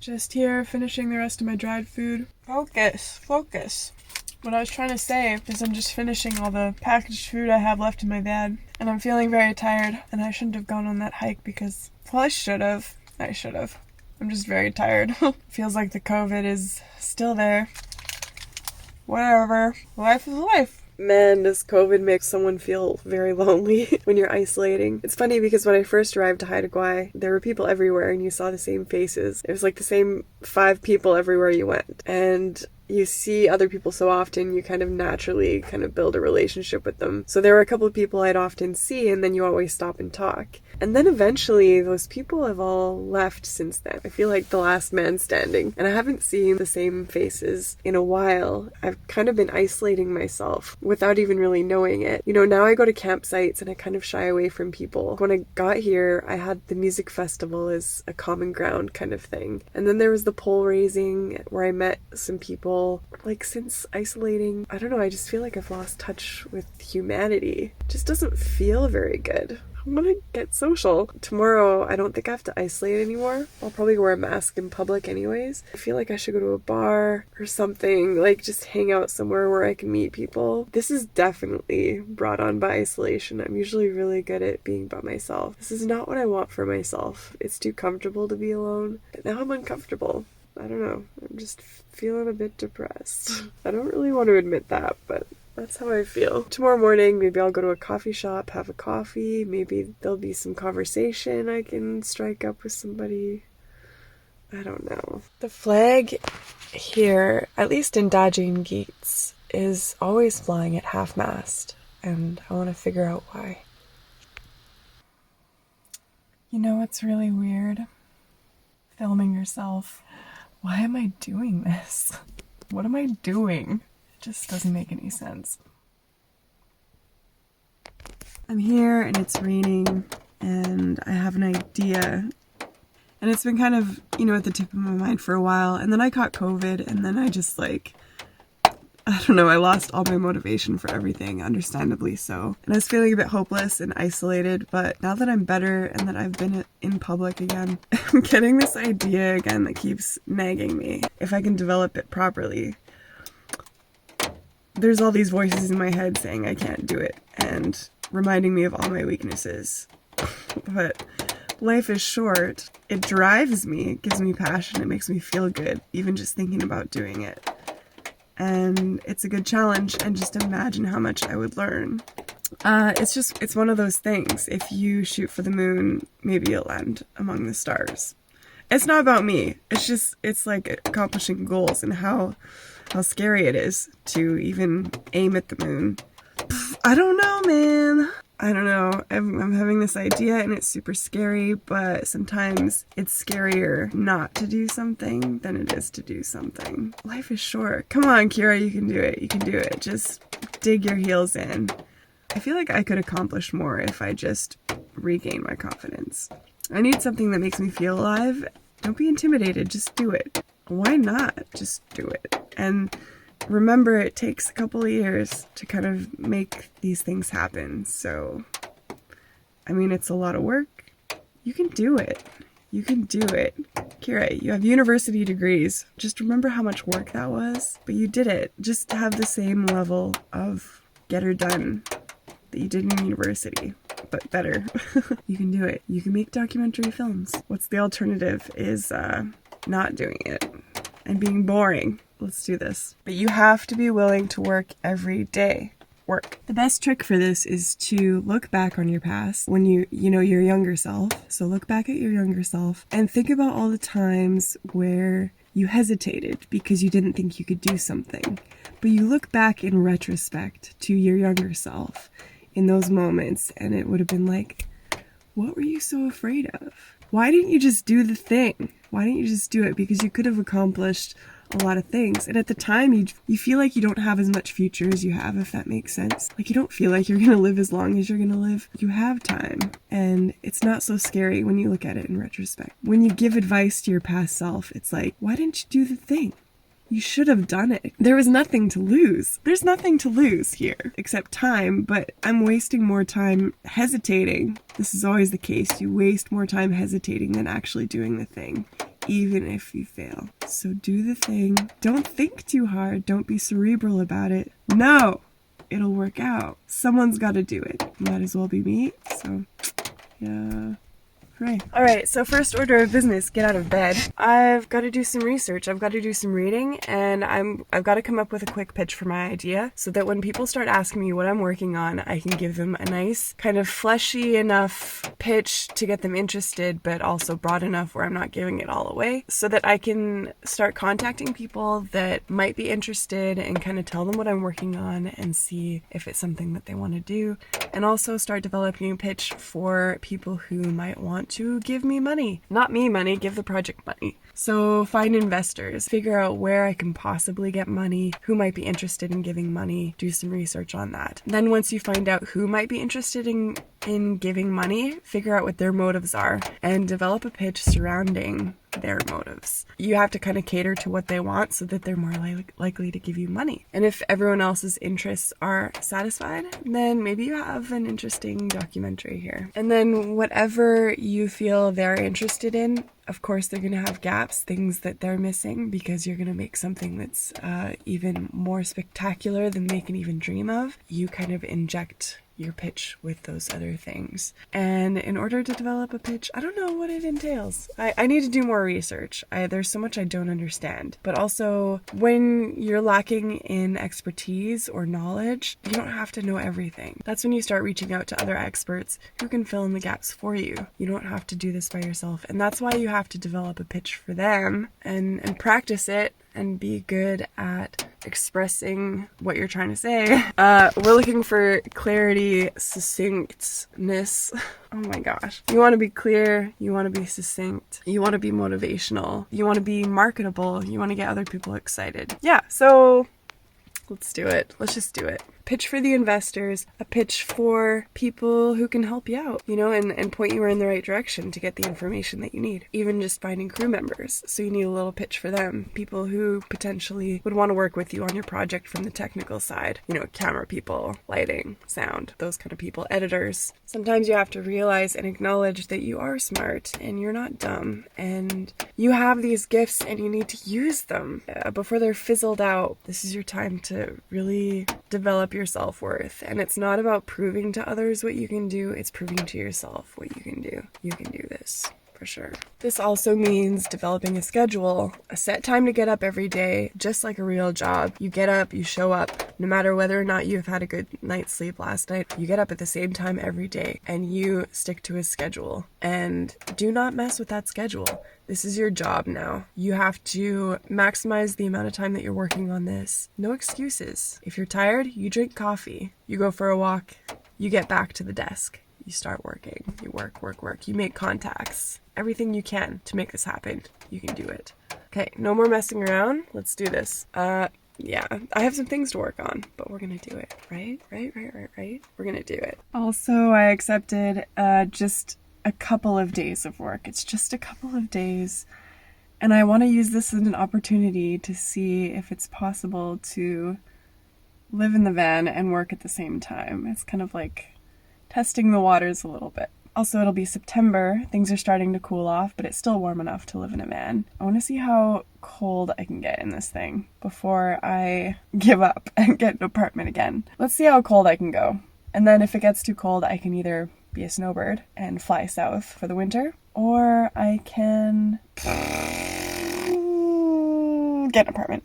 Just here, finishing the rest of my dried food. Focus, focus. What I was trying to say is I'm just finishing all the packaged food I have left in my bag, and I'm feeling very tired, and I shouldn't have gone on that hike because, well, I should have. I'm just very tired. Feels like the COVID is still there. Whatever. Life is life. Man, does COVID make someone feel very lonely when you're isolating. It's funny because when I first arrived to Haida Gwaii, there were people everywhere and you saw the same faces. It was like the same 5 people everywhere you went. And you see other people so often, you kind of naturally build a relationship with them. So there were a couple of people I'd often see, and then you always stop and talk. And then eventually those people have all left since then. I feel like the last man standing. And I haven't seen the same faces in a while. I've kind of been isolating myself without even really knowing it. You know, now I go to campsites and I kind of shy away from people. When I got here, I had the music festival as a common ground kind of thing. And then there was the pole raising where I met some people. Like, since isolating, I don't know, I just feel like I've lost touch with humanity. It just doesn't feel very good. I want to get social. Tomorrow, I don't think I have to isolate anymore. I'll probably wear a mask in public anyways. I feel like I should go to a bar or something, like just hang out somewhere where I can meet people. This is definitely brought on by isolation. I'm usually really good at being by myself. This is not what I want for myself. It's too comfortable to be alone. But now I'm uncomfortable. I don't know. I'm just feeling a bit depressed. I don't really want to admit that, but that's how I feel. Tomorrow morning, maybe I'll go to a coffee shop, have a coffee. Maybe there'll be some conversation I can strike up with somebody. I don't know. The flag here, at least in Dajin Geats, is always flying at half-mast, and I want to figure out why. You know what's really weird? Filming yourself. Why am I doing this? What am I doing? It just doesn't make any sense. I'm here and it's raining and I have an idea. And it's been kind of, you know, at the tip of my mind for a while. And then I caught COVID and then I just I don't know, I lost all my motivation for everything, understandably so. And I was feeling a bit hopeless and isolated, but now that I'm better and that I've been in public again, I'm getting this idea again that keeps nagging me. If I can develop it properly. There's all these voices in my head saying I can't do it and reminding me of all my weaknesses. But life is short. It drives me, it gives me passion, it makes me feel good, even just thinking about doing it. And it's a good challenge, and just imagine how much I would learn. It's one of those things. If you shoot for the moon, maybe you'll land among the stars. It's not about me. It's like accomplishing goals and how scary it is to even aim at the moon. I don't know, man. I don't know. I'm having this idea and it's super scary, but sometimes it's scarier not to do something than it is to do something. Life is short. Come on, Kira, you can do it. You can do it. Just dig your heels in. I feel like I could accomplish more if I just regain my confidence. I need something that makes me feel alive. Don't be intimidated. Just do it. Why not? Just do it. And remember, it takes a couple of years to kind of make these things happen. So, I mean, it's a lot of work. You can do it. You can do it. Kira, you have university degrees. Just remember how much work that was. But you did it. Just have the same level of get her done that you did in university, but better. You can do it. You can make documentary films. What's the alternative is not doing it and being boring. Let's do this. But you have to be willing to work every day. Work. The best trick for this is to look back on your past when you know your younger self. So look back at your younger self and think about all the times where you hesitated because you didn't think you could do something. But you look back in retrospect to your younger self in those moments and it would have been like, what were you so afraid of? Why didn't you just do the thing? Why didn't you just do it? Because you could have accomplished a lot of things. And at the time, you feel like you don't have as much future as you have, if that makes sense. Like, you don't feel like you're going to live as long as you're going to live. You have time. And it's not so scary when you look at it in retrospect. When you give advice to your past self, it's like, why didn't you do the thing? You should have done it. There was nothing to lose. There's nothing to lose here except time, but I'm wasting more time hesitating. This is always the case. You waste more time hesitating than actually doing the thing. even if you fail. So do the thing. Don't think too hard. Don't be cerebral about it. No, it'll work out. Someone's got to do it. Might as well be me. So, yeah. Right. All right, so first order of business, get out of bed. I've got to do some research. I've got to do some reading, and I've got to come up with a quick pitch for my idea so that when people start asking me what I'm working on, I can give them a nice kind of fleshy enough pitch to get them interested, but also broad enough where I'm not giving it all away, so that I can start contacting people that might be interested and kind of tell them what I'm working on and see if it's something that they want to do, and also start developing a pitch for people who might want to give me money. Not me money, give the project money. So find investors, figure out where I can possibly get money, who might be interested in giving money, do some research on that. Then once you find out who might be interested in giving money, figure out what their motives are and develop a pitch surrounding their motives. You have to kind of cater to what they want so that they're more likely to give you money. And if everyone else's interests are satisfied, then maybe you have an interesting documentary here. And then whatever you feel they're interested in, of course, they're going to have gaps, things that they're missing, because you're going to make something that's even more spectacular than they can even dream of. You kind of inject your pitch with those other things. And in order to develop a pitch, I don't know what it entails. I need to do more research. There's so much I don't understand. But also, when you're lacking in expertise or knowledge, you don't have to know everything. That's when you start reaching out to other experts who can fill in the gaps for you. You don't have to do this by yourself. And that's why you have to develop a pitch for them and practice it and be good at expressing what you're trying to say. We're looking for clarity, succinctness. Oh my gosh. You want to be clear, you want to be succinct, you want to be motivational, you want to be marketable, you want to get other people excited. Yeah, so let's do it. Let's just do it. Pitch for the investors, a pitch for people who can help you out, and point you in the right direction to get the information that you need. Even just finding crew members. So you need a little pitch for them. People who potentially would want to work with you on your project from the technical side. Camera people, lighting, sound, those kind of people, editors. Sometimes you have to realize and acknowledge that you are smart and you're not dumb and you have these gifts and you need to use them before they're fizzled out. This is your time to really develop your self-worth, and it's not about proving to others what you can do, it's proving to yourself what you can do. You can do this for sure. This also means developing a schedule, a set time to get up every day, just like a real job. You get up, you show up, no matter whether or not you've had a good night's sleep last night, you get up at the same time every day and you stick to a schedule, and do not mess with that schedule. This is your job now. You have to maximize the amount of time that you're working on this. No excuses. If you're tired, you drink coffee. You go for a walk. You get back to the desk. You start working. You work. You make contacts. Everything you can to make this happen. You can do it. Okay, no more messing around. Let's do this. Yeah, I have some things to work on, but we're gonna do it, right? We're gonna do it. Also, I accepted just a couple of days of work. It's just a couple of days. And I want to use this as an opportunity to see if it's possible to live in the van and work at the same time. It's kind of like testing the waters a little bit. Also, it'll be September. Things are starting to cool off, but it's still warm enough to live in a van. I want to see how cold I can get in this thing before I give up and get an apartment again. Let's see how cold I can go. And then if it gets too cold, I can either be a snowbird and fly south for the winter, or I can get an apartment.